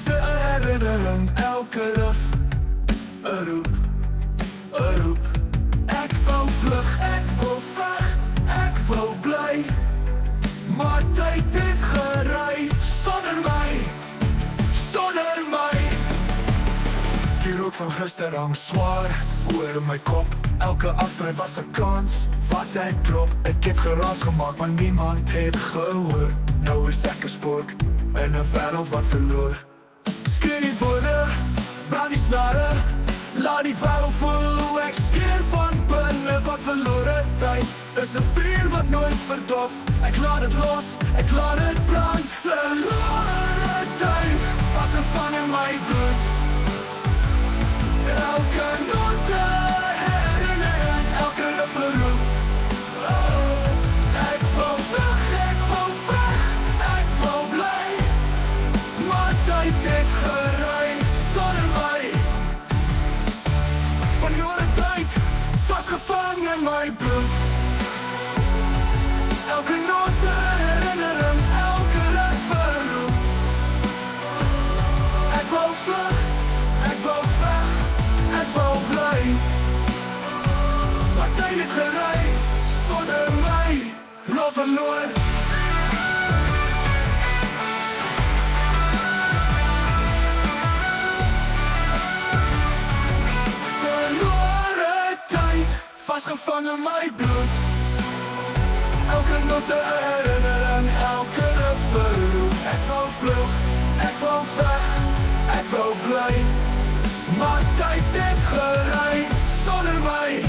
genoten, een herinnering, elke dag. Een roep, een roep. Ik wou vlug, ik wou weg, ik wou blij. Maar tijd dit gerij, zonder mij, zonder mij. Die rook van gisteren hangt zwaar, hoor in mijn kop. Elke afdrijf was een kans, wat ik drop. Ik heb geras gemaakt, maar niemand heeft gehoord. Nou is ik een spook, in een wereld wat verloor. Skinny worden, brand die snaren. Laat die wereld voelen hoe ik skeer van binnen. Wat verloren tijd, is een vuur wat nooit verdoft. Ik laat het los, ik laat het brand. Verloren tijd, vastgevangen in mijn bloed. Elke note herinnering, elke verroep. Ik wou weg, ik wou weg, ik wou blij. Maar tijd heeft gerij, zonder mij. Verloren tijd, vastgevangen in mijn bloed. Elke note herinnering, elke verroep. Ik wou vlug, ik wou weg, ik wou blij. Maar tijd heeft gerij, zonder mij. Lot verloren. Verloren tijd, vastgevangen in mijn bloed. Elke note herinnering, elke verroep. Ik wou vlug, ik wou weg, ik wou blij. Maar tijd heeft gerij, zonder mij.